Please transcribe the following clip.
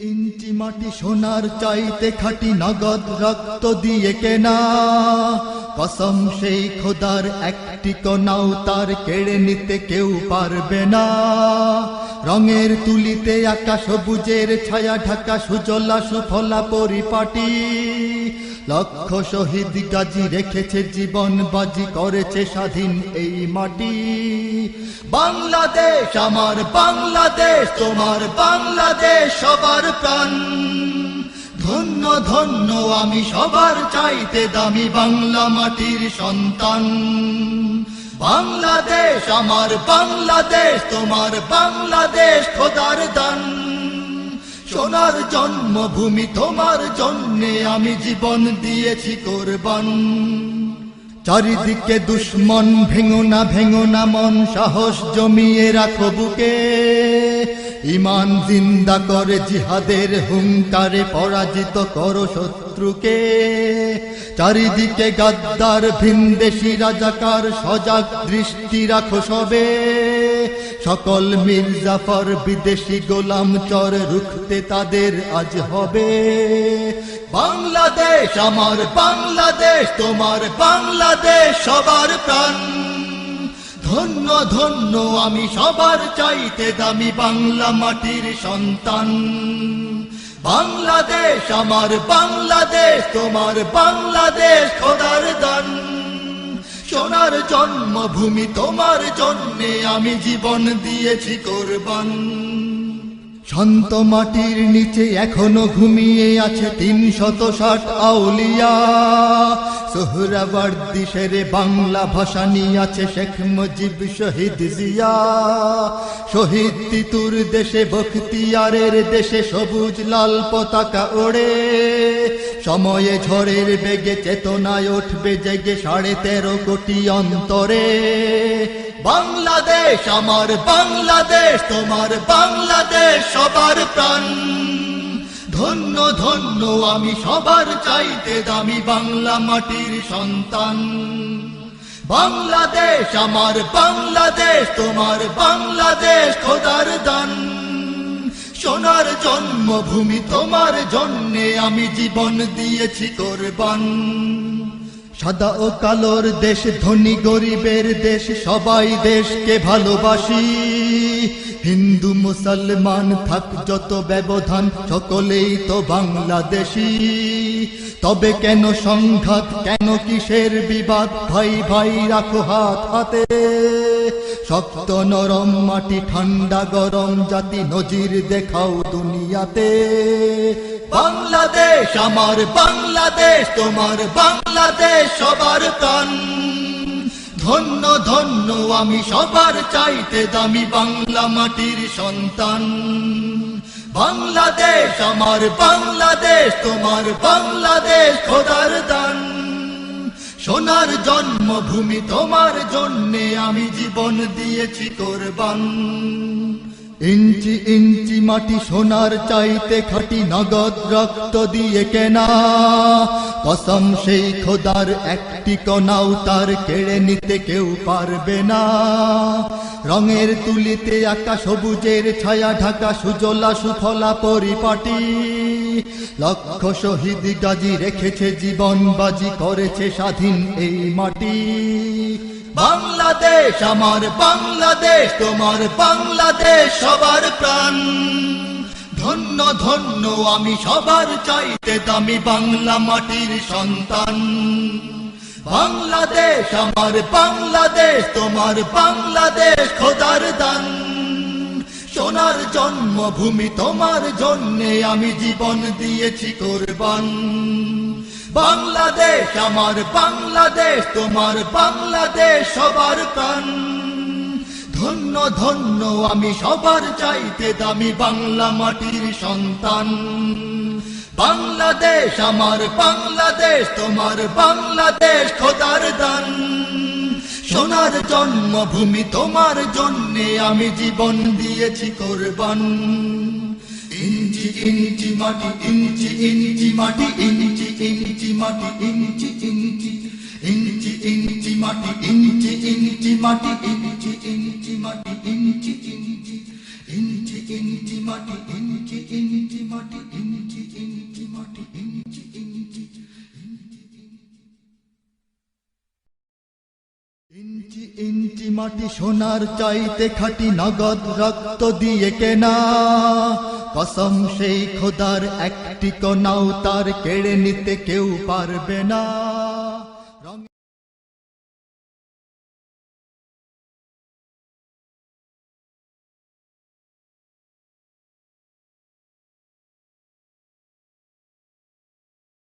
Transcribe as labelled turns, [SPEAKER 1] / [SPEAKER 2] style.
[SPEAKER 1] ইঞ্চি মাটি সোনার চাইতে খাঁটি নগদ রক্ত দিয়ে কেনা, কসম সেই খোদার একটি কণাও তার কেড়ে নিতে কেউ পারবে না। রঙের তুলিতে আকাশ সবুজের ছায়া ঢাকা সুজলা সুফলা পরিপাটি, লক্ষ শহীদ গাজী রেখেছে জীবন বাজি, করেছে স্বাধীন এই মাটি। বাংলাদেশ আমার বাংলাদেশ, তোমার বাংলাদেশ সবার প্রাণ। ধন্য ধন্য আমি সবার চাইতে দামি বাংলা মাটির সন্তান। বাংলাদেশ আমার বাংলাদেশ, তোমার বাংলাদেশ খোদার দান। সোনার জন্মভূমি তোমার জন্যে আমি জীবন দিয়েছি কোরবান। চারিদিকে দুশ্মন, ভেঙো না মন, সাহস জমিয়ে রাখো বুকে। ঈমান জিন্দা করে জিহাদের হুঙ্কারে পরাজিত করো শত্রুকে। চারিদিকে গাদ্দার ভিনদেশী রাজাকার, সজাগ দৃষ্টি রাখো সবে। সকল মির্জাফর বিদেশি গোলাম চর, রুখতে তাদের আজ হবে। বাংলাদেশ আমার বাংলাদেশ, তোমার বাংলাদেশ সবার প্রাণ। ধন্য ধন্য আমি সবার চাইতে দামি বাংলা মাটির সন্তান। বাংলাদেশ আমার বাংলাদেশ, তোমার বাংলাদেশ খোদার দান। সোনার জন্মভূমি তোমার জন্যে আমি জীবন দিয়েছি কোরবান। শান্ত মাটির নিচে এখনো ঘুমিয়ে আছে ৩৬০ আউলিয়া। সোহরাওয়ার্দী শেরে বাংলা ভাষা নিয়ে আছে শেখ মুজিব, শহীদ জিয়া। শহীদ তিতুর দেশে বখতিয়ারের দেশে সবুজ লাল পতাকা ওড়ে। সময়ে ঝড়ের বেগে চেতনায় উঠবে জেগে ১৩.৫ কোটি অন্তরে। বাংলাদেশ আমার বাংলাদেশ, তোমার বাংলাদেশ সবার প্রাণ। ধন্য ধন্য আমি সবার চাইতে দামি বাংলা মাটির সন্তান। বাংলাদেশ আমার বাংলাদেশ, তোমার বাংলাদেশ খোদার দান। সোনার জন্মভূমি তোমার জন্যে আমি জীবন দিয়েছি কোরবান। সাদা ও কালোর দেশ, ধনী গরিবের দেশ, সবাই দেশকে ভালোবাসি। হিন্দু মুসলমান থাক যত ব্যবধান, সকলেই তো বাংলাদেশী। তবে কেন সংঘাত, কেন কিসের বিবাদ, ভাই ভাই রাখো হাত হাতে। শক্ত নরম মাটি, ঠান্ডা গরম জাতি, নজির দেখাও দুনিয়াতে। বাংলাদেশ আমার বাংলাদেশ, তোমার বাংলাদেশ সবার প্রাণ। ধন্য ধন্য আমি সবার চাইতে দামি বাংলা মাটির সন্তান। বাংলাদেশ আমার বাংলাদেশ, তোমার বাংলাদেশ খোদার দান। সোনার জন্মভূমি তোমার জন্যে আমি জীবন দিয়েছি কোরবান। ইঞ্চি ইঞ্চি মাটি সোনার চাইতে খাঁটি নগদ রক্ত দিয়ে কেনা, কসম সেই খোদার একটি কণাও তার কেড়ে নিতে কেউ পারবে না। রঙের তুলিতে আকাশ সবুজের ছায়া ঢাকা সুজলা সুফলা পরিপাটি, লক্ষ শহীদ গাজী রেখেছে জীবন বাজি, করেছে স্বাধীন এই মাটি। বাংলাদেশ আমার বাংলাদেশ, তোমার বাংলাদেশ সবার প্রাণ। ধন্য ধন্য আমি সবার চাইতে দামি বাংলা মাটির সন্তান। বাংলাদেশ আমার বাংলাদেশ, তোমার বাংলাদেশ খোদার দান। সোনার জন্মভূমি তোমার জন্যে আমি জীবন দিয়েছি কোরবান। বাংলাদেশ আমার বাংলাদেশ, তোমার বাংলাদেশ সবার প্রাণ। ধন্য ধন্য আমি সবার চাইতে দামি বাংলা মাটির সন্তান। বাংলাদেশ আমার বাংলাদেশ, তোমার বাংলাদেশ খোদার দান। সোনার জন্মভূমি তোমার জন্যে আমি জীবন দিয়েছি কোরবান। ইঞ্চি ইঞ্চি মাটি, ইঞ্চি ইঞ্চি মাটি, ইঞ্চি ইঞ্চি মাটি, ইঞ্চি ইঞ্চি ইঞ্চি ইঞ্চি মাটি, ইঞ্চি ইঞ্চি মাটি, ইঞ্চি ইঞ্চি মাটি, ইঞ্চি ইঞ্চি ইঞ্চি ইঞ্চি মাটি। মাটি ইঞ্চি ইঞ্চি মাটি ইঞ্চি ইঞ্চি মাটি ইঞ্চি ইঞ্চি ইঞ্চি ইঞ্চি মাটি সোনার চাইতে খাঁটি নগদ রক্ত দিয়ে কেনা কসম সেই খোদার একটি কণাও তার কেড়ে নিতে কেউ পারবে না